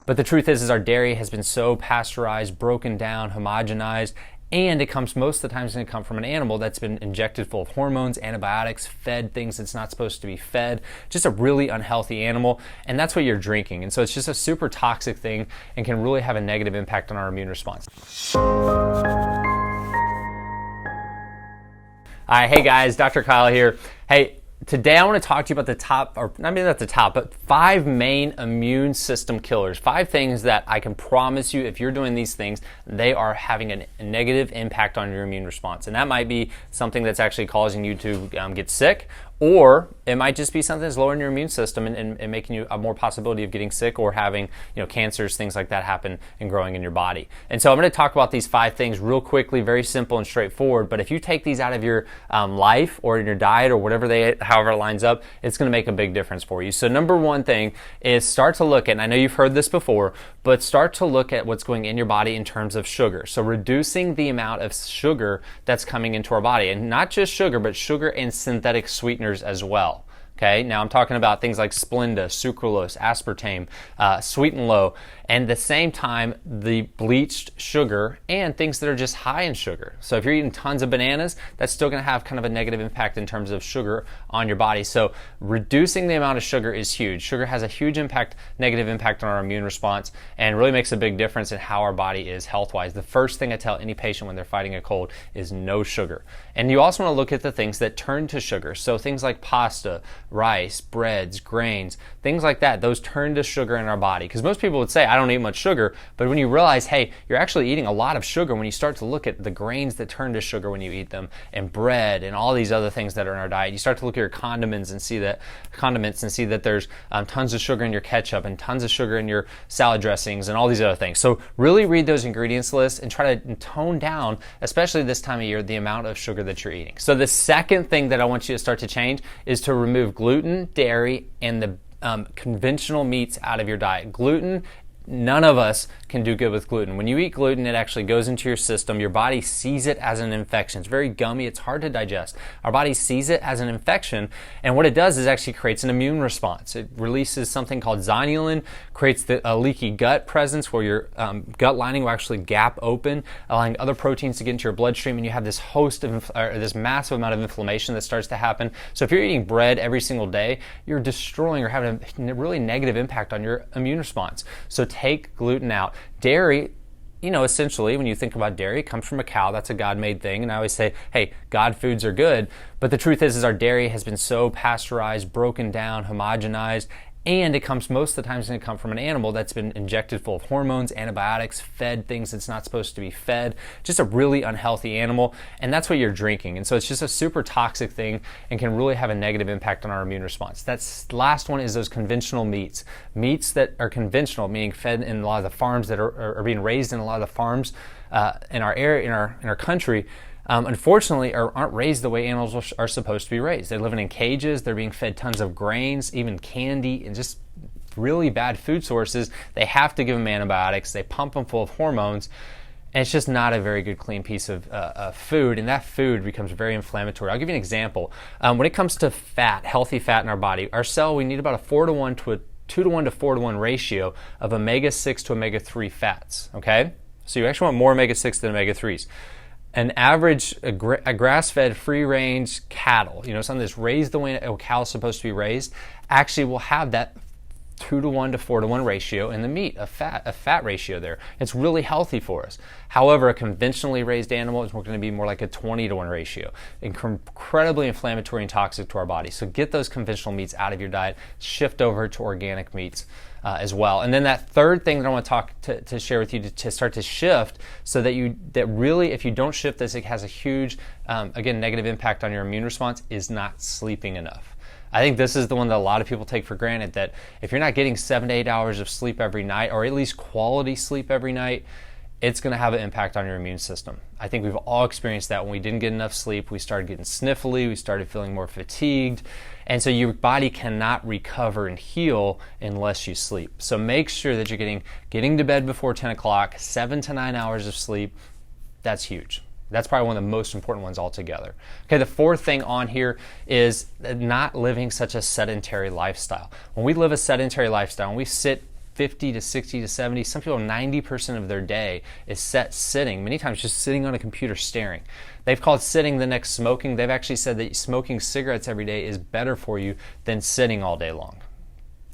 But the truth is our dairy has been so pasteurized, broken down, homogenized, and it comes most of the time it's going to come from an animal that's been injected full of hormones, antibiotics, fed things it's not supposed to be fed, just a really unhealthy animal, and that's what you're drinking. And so it's just a super toxic thing and can really have a negative impact on our immune response. Hi, hey guys, Dr. Kyle here. Hey, today I want to talk to you about the top, or I mean not the top, but 5 main immune system killers. 5 things that I can promise you, if you're doing these things, they are having a negative impact on your immune response. And that might be something that's actually causing you to get sick, or it might just be something that's lowering your immune system and making you a more possibility of getting sick or having cancers, things like that happen and growing in your body. And so I'm going to talk about these 5 things real quickly, very simple and straightforward. But if you take these out of your life or in your diet or whatever however it lines up, it's going to make a big difference for you. So number 1 thing is start to look at, and I know you've heard this before, but start to look at what's going in your body in terms of sugar. So reducing the amount of sugar that's coming into our body, and not just sugar, but sugar and synthetic sweeteners as well. Okay, now I'm talking about things like Splenda, sucralose, aspartame, sweet and low, and at the same time, the bleached sugar and things that are just high in sugar. So if you're eating tons of bananas, that's still going to have kind of a negative impact in terms of sugar on your body. So reducing the amount of sugar is huge. Sugar has a huge impact, negative impact on our immune response, and really makes a big difference in how our body is health-wise. The first thing I tell any patient when they're fighting a cold is no sugar. And you also want to look at the things that turn to sugar. So things like pasta, rice, breads, grains, things like that, those turn to sugar in our body. Because most people would say, I don't eat much sugar, but when you realize, hey, you're actually eating a lot of sugar when you start to look at the grains that turn to sugar when you eat them, and bread, and all these other things that are in our diet, you start to look at your condiments and see that there's tons of sugar in your ketchup and tons of sugar in your salad dressings and all these other things. So really read those ingredients lists and try to tone down, especially this time of year, the amount of sugar that you're eating. So the second thing that I want you to start to change is to remove gluten, dairy, and the conventional meats out of your diet. Gluten, none of us can do good with gluten. When you eat gluten, it actually goes into your system. Your body sees it as an infection. It's very gummy. It's hard to digest. Our body sees it as an infection, and what it does is actually creates an immune response. It releases something called zonulin, creates a leaky gut presence where your gut lining will actually gap open, allowing other proteins to get into your bloodstream, and you have this this massive amount of inflammation that starts to happen. So if you're eating bread every single day, you're destroying or having a really negative impact on your immune response. So take gluten out. Dairy, essentially, when you think about dairy, it comes from a cow. That's a God-made thing. And I always say, hey, God foods are good. But the truth is our dairy has been so pasteurized, broken down, homogenized, and it comes most of the time it's going to come from an animal that's been injected full of hormones, antibiotics, fed things it's not supposed to be fed, just a really unhealthy animal, and that's what you're drinking. And so it's just a super toxic thing and can really have a negative impact on our immune response. That's last one is those conventional meats. Meats that are conventional, meaning fed in a lot of the farms that are being raised in a lot of the farms in our area, in our country. Unfortunately, aren't raised the way animals are supposed to be raised. They're living in cages, they're being fed tons of grains, even candy, and just really bad food sources. They have to give them antibiotics, they pump them full of hormones, and it's just not a very good, clean piece of food, and that food becomes very inflammatory. I'll give you an example. When it comes to fat, healthy fat in our body, we need about a 4-to-1 to a 2-to-1 to 4-to-1 ratio of omega-6 to omega-3 fats, okay? So you actually want more omega-6 than omega-3s. An average a grass-fed, free-range cattle, something that's raised the way a cow is supposed to be raised, actually will have that 2-to-1 to 4-to-1 ratio in the meat, a fat ratio there. It's really healthy for us. However, a conventionally raised animal is going to be more like a 20-to-1 ratio. Incredibly inflammatory and toxic to our body. So get those conventional meats out of your diet. Shift over to organic meats as well. And then that third thing that I want to share with you to start to shift, so that really, if you don't shift this, it has a huge, again, negative impact on your immune response, is not sleeping enough. I think this is the one that a lot of people take for granted, that if you're not getting 7 to 8 hours of sleep every night, or at least quality sleep every night, it's going to have an impact on your immune system. I think we've all experienced that. When we didn't get enough sleep, we started getting sniffly, we started feeling more fatigued, and so your body cannot recover and heal unless you sleep. So make sure that you're getting to bed before 10 o'clock, 7 to 9 hours of sleep. That's huge. That's probably one of the most important ones altogether. Okay, the fourth thing on here is not living such a sedentary lifestyle. When we live a sedentary lifestyle, when we sit 50 to 60 to 70, some people 90% of their day is set sitting, many times just sitting on a computer staring. They've called sitting the next smoking. They've actually said that smoking cigarettes every day is better for you than sitting all day long.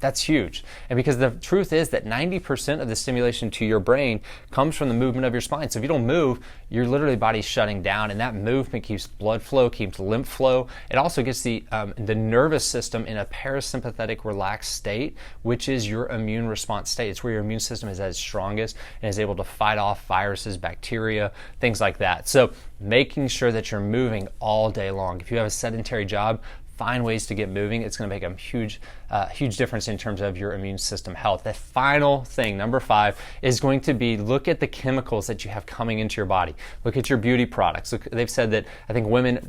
That's huge. And because the truth is that 90% of the stimulation to your brain comes from the movement of your spine. So if you don't move, your literally body's shutting down, and that movement keeps blood flow, keeps lymph flow. It also gets the nervous system in a parasympathetic relaxed state, which is your immune response state. It's where your immune system is at its strongest and is able to fight off viruses, bacteria, things like that. So making sure that you're moving all day long. If you have a sedentary job, find ways to get moving. It's going to make a huge difference in terms of your immune system health. The final thing, number 5, is going to be look at the chemicals that you have coming into your body. Look at your beauty products. Look, they've said that I think women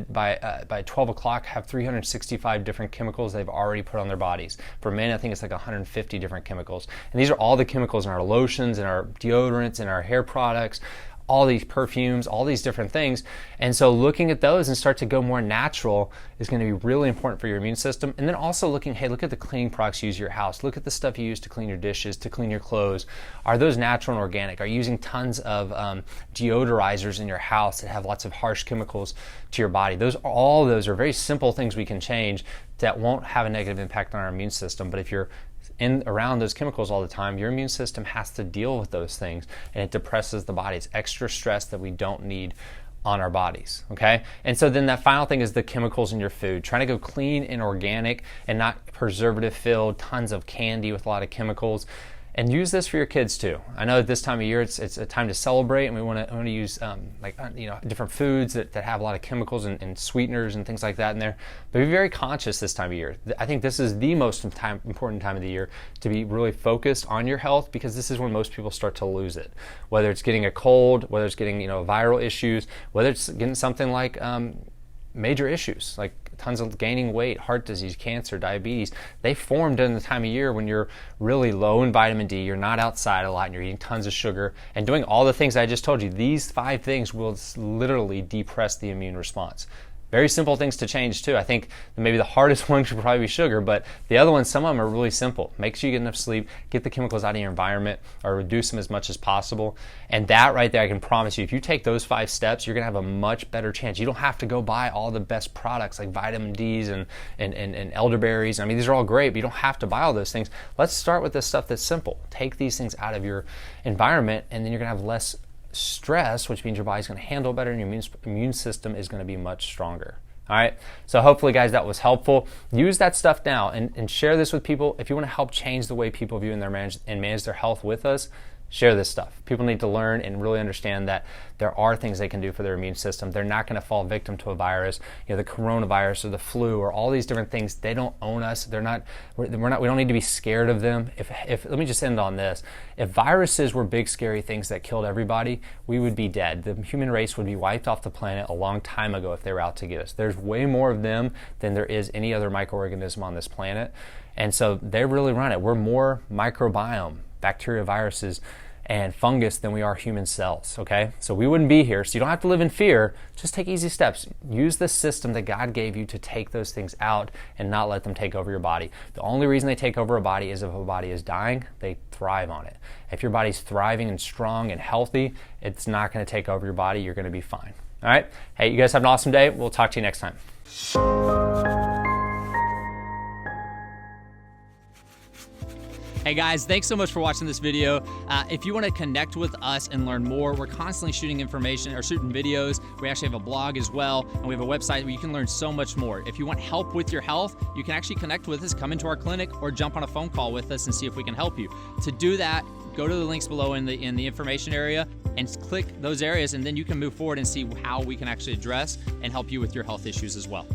by 12 o'clock have 365 different chemicals they've already put on their bodies. For men, I think it's like 150 different chemicals. And these are all the chemicals in our lotions, in our deodorants, in our hair products, all these perfumes, all these different things. And so looking at those and start to go more natural is going to be really important for your immune system. And then also looking, hey, look at the cleaning products you use in your house. Look at the stuff you use to clean your dishes, to clean your clothes. Are those natural and organic? Are you using tons of deodorizers in your house that have lots of harsh chemicals to your body? All those are very simple things we can change that won't have a negative impact on our immune system. But if you're around those chemicals all the time, your immune system has to deal with those things, and it depresses the body. It's extra stress that we don't need on our bodies, okay? And so then that final thing is the chemicals in your food. Trying to go clean and organic and not preservative filled, tons of candy with a lot of chemicals. And use this for your kids too. I know at this time of year it's a time to celebrate, and we want to use different foods that have a lot of chemicals and sweeteners and things like that in there. But be very conscious this time of year. I think this is the most important time of the year to be really focused on your health, because this is when most people start to lose it. Whether it's getting a cold, whether it's getting viral issues, whether it's getting something like major issues like tons of gaining weight, heart disease, cancer, diabetes. They form during the time of year when you're really low in vitamin D, you're not outside a lot, and you're eating tons of sugar and doing all the things I just told you. These 5 things will literally depress the immune response. Very simple things to change too. I think maybe the hardest one should probably be sugar, but the other ones, some of them are really simple. Make sure you get enough sleep, get the chemicals out of your environment, or reduce them as much as possible. And that right there, I can promise you, if you take those 5 steps, you're gonna have a much better chance. You don't have to go buy all the best products like vitamin D's and elderberries. I mean, these are all great, but you don't have to buy all those things. Let's start with the stuff that's simple. Take these things out of your environment, and then you're gonna have less stress, which means your body's going to handle better and your immune system is going to be much stronger. All right, so hopefully guys that was helpful. Use that stuff now and share this with people. If you want to help change the way people view and manage their health with us, share this stuff. People need to learn and really understand that there are things they can do for their immune system. They're not going to fall victim to a virus, the coronavirus or the flu or all these different things. They don't own us. We don't need to be scared of them. If let me just end on this. If viruses were big scary things that killed everybody, we would be dead. The human race would be wiped off the planet a long time ago if they were out to get us. There's way more of them than there is any other microorganism on this planet. And so they really run it. We're more microbiome, bacteria, viruses, and fungus than we are human cells, okay? So we wouldn't be here, so you don't have to live in fear. Just take easy steps. Use the system that God gave you to take those things out and not let them take over your body. The only reason they take over a body is if a body is dying, they thrive on it. If your body's thriving and strong and healthy, it's not gonna take over your body. You're gonna be fine, all right? Hey, you guys have an awesome day. We'll talk to you next time. Hey guys, thanks so much for watching this video. If you want to connect with us and learn more, we're constantly shooting videos. We actually have a blog as well, and we have a website where you can learn so much more. If you want help with your health, you can actually connect with us, come into our clinic, or jump on a phone call with us and see if we can help you. To do that, go to the links below in the information area and click those areas, and then you can move forward and see how we can actually address and help you with your health issues as well.